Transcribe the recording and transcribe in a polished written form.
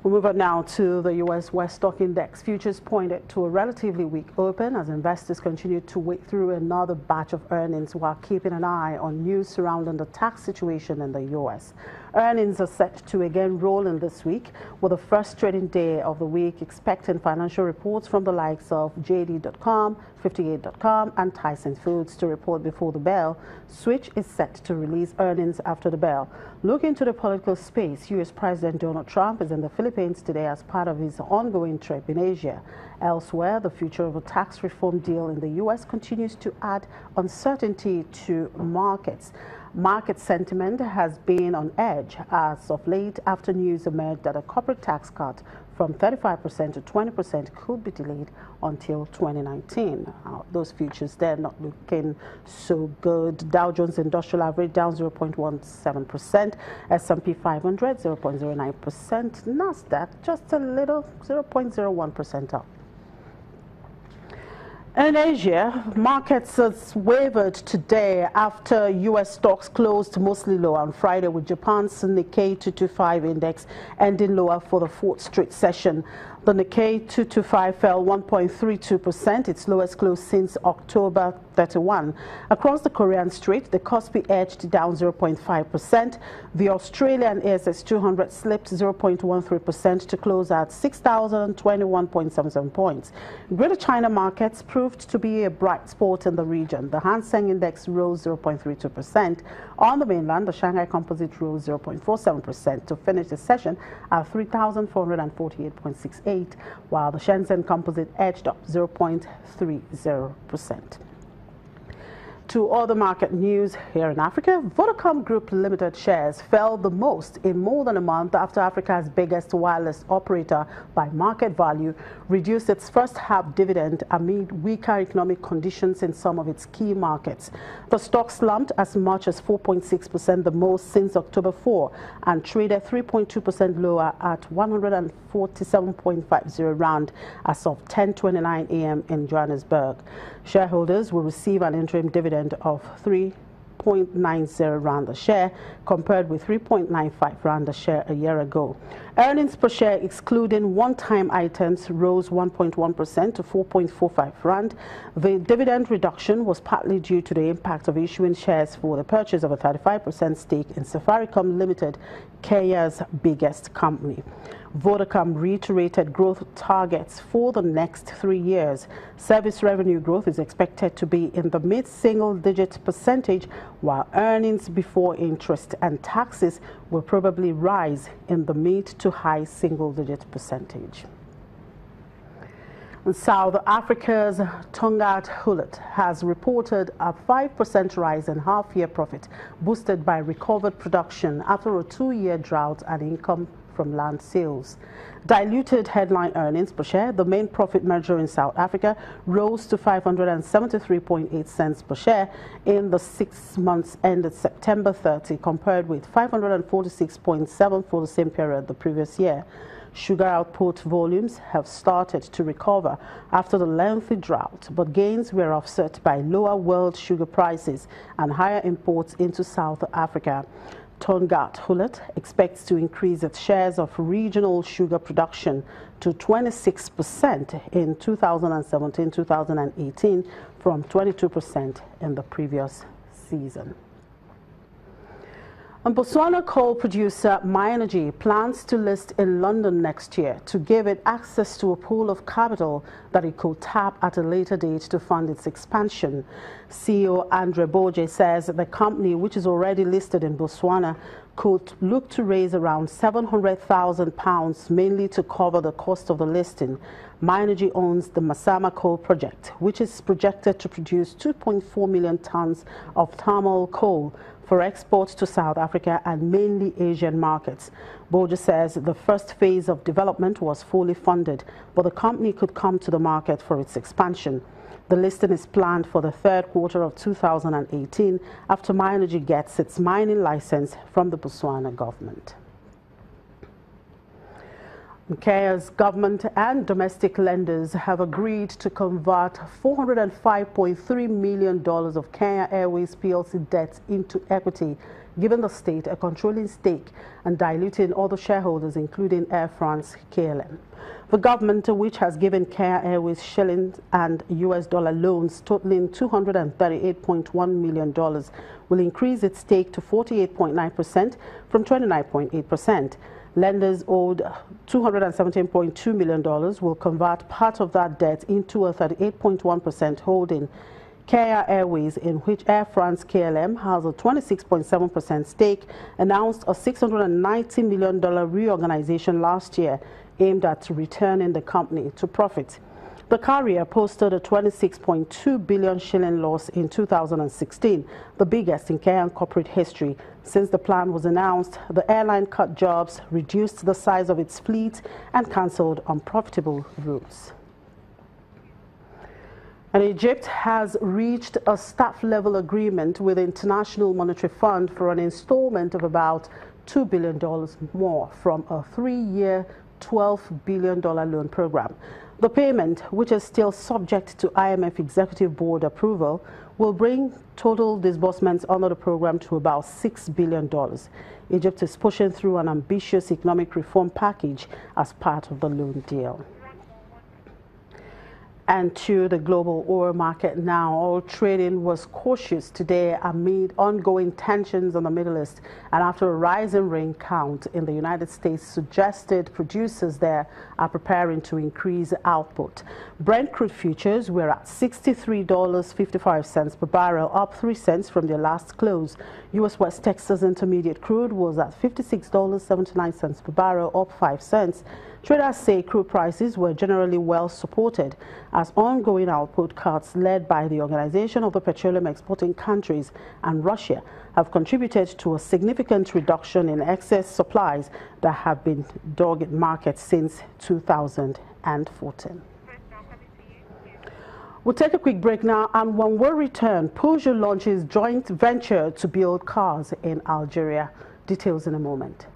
We move on now to the U.S. West Stock Index. Futures pointed to a relatively weak open as investors continue to wait through another batch of earnings while keeping an eye on news surrounding the tax situation in the U.S. Earnings are set to again roll in this week, with the first trading day of the week expecting financial reports from the likes of JD.com, 58.com and Tyson Foods to report before the bell. Switch is set to release earnings after the bell. Looking to the political space, U.S. President Donald Trump is in the Philippines today as part of his ongoing trip in Asia. Elsewhere, the future of a tax reform deal in the U.S. continues to add uncertainty to markets. Market sentiment has been on edge as of late after news emerged that a corporate tax cut from 35% to 20% could be delayed until 2019. Those futures, they're not looking so good. Dow Jones Industrial Average down 0.17%, S&P 500 0.09%, Nasdaq just a little 0.01% up. In Asia, markets has wavered today after U.S. stocks closed mostly lower on Friday, with Japan's Nikkei 225 index ending lower for the fourth straight session. The Nikkei 225 fell 1.32%, its lowest close since October 31. Across the Korean Strait, the Kospi edged down 0.5%. The Australian ASX 200 slipped 0.13% to close at 6,021.77 points. Greater China markets proved to be a bright spot in the region. The Hang Seng Index rose 0.32%. On the mainland, the Shanghai Composite rose 0.47% to finish the session at 3,448.68, while the Shenzhen Composite edged up 0.30%. To other market news here in Africa, Vodacom Group Limited shares fell the most in more than a month after Africa's biggest wireless operator by market value reduced its first half dividend amid weaker economic conditions in some of its key markets. The stock slumped as much as 4.6%, the most since October 4, and traded 3.2% lower at 147.50 rand as of 10:29 a.m. in Johannesburg. Shareholders will receive an interim dividend of 3.90 rand a share, compared with 3.95 rand a share a year ago. Earnings per share, excluding one-time items, rose 1.1% to 4.45 rand. The dividend reduction was partly due to the impact of issuing shares for the purchase of a 35% stake in Safaricom Limited, Kenya's biggest company. Vodacom reiterated growth targets for the next 3 years. Service revenue growth is expected to be in the mid-single-digit percentage, while earnings before interest and taxes will probably rise in the mid to high single-digit percentage. South Africa's Tongaat Hulett has reported a 5% rise in half-year profit, boosted by recovered production after a 2-year drought and income from land sales. Diluted headline earnings per share, the main profit measure in South Africa, rose to 573.8 cents per share in the 6 months ended September 30, compared with 546.7 for the same period the previous year. Sugar output volumes have started to recover after the lengthy drought, but gains were offset by lower world sugar prices and higher imports into South Africa. Tongaat Hulett expects to increase its shares of regional sugar production to 26% in 2017-2018 from 22% in the previous season. And Botswana coal producer Myenergy plans to list in London next year to give it access to a pool of capital that it could tap at a later date to fund its expansion. CEO Andre Boje says that the company, which is already listed in Botswana, could look to raise around £700,000, mainly to cover the cost of the listing. Myenergy owns the Masama coal project, which is projected to produce 2.4 million tons of thermal coal for export to South Africa and mainly Asian markets. Boje says the first phase of development was fully funded, but the company could come to the market for its expansion. The listing is planned for the third quarter of 2018 after Myenergy gets its mining license from the Botswana government. Kenya's government and domestic lenders have agreed to convert $405.3 million of Kenya Airways PLC debt into equity, giving the state a controlling stake and diluting other shareholders, including Air France-KLM. The government, which has given Kenya Airways shilling and US dollar loans totaling $238.1 million, will increase its stake to 48.9% from 29.8%. Lenders owed $217.2 million will convert part of that debt into a 38.1% holding. Kenya Airways, in which Air France-KLM has a 26.7% stake, announced a $690 million reorganization last year aimed at returning the company to profit. The carrier posted a 26.2 billion shilling loss in 2016, the biggest in Kenyan corporate history. Since the plan was announced, the airline cut jobs, reduced the size of its fleet, and cancelled unprofitable routes. And Egypt has reached a staff-level agreement with the International Monetary Fund for an installment of about $2 billion more from a 3-year, $12 billion loan program. The payment, which is still subject to IMF Executive Board approval, will bring total disbursements under the program to about $6 billion. Egypt is pushing through an ambitious economic reform package as part of the loan deal. And to the global oil market now. Oil trading was cautious today amid ongoing tensions in the Middle East and after a rising rig count in the United States suggested producers there are preparing to increase output. Brent crude futures were at $63.55 per barrel, up 3 cents from their last close. U.S. West Texas Intermediate crude was at $56.79 per barrel, up 5 cents. Traders say crude prices were generally well supported as ongoing output cuts led by the Organization of the Petroleum Exporting Countries and Russia have contributed to a significant reduction in excess supplies that have been dogging markets since 2014. We'll take a quick break now, and when we return, Peugeot launches joint venture to build cars in Algeria. Details in a moment.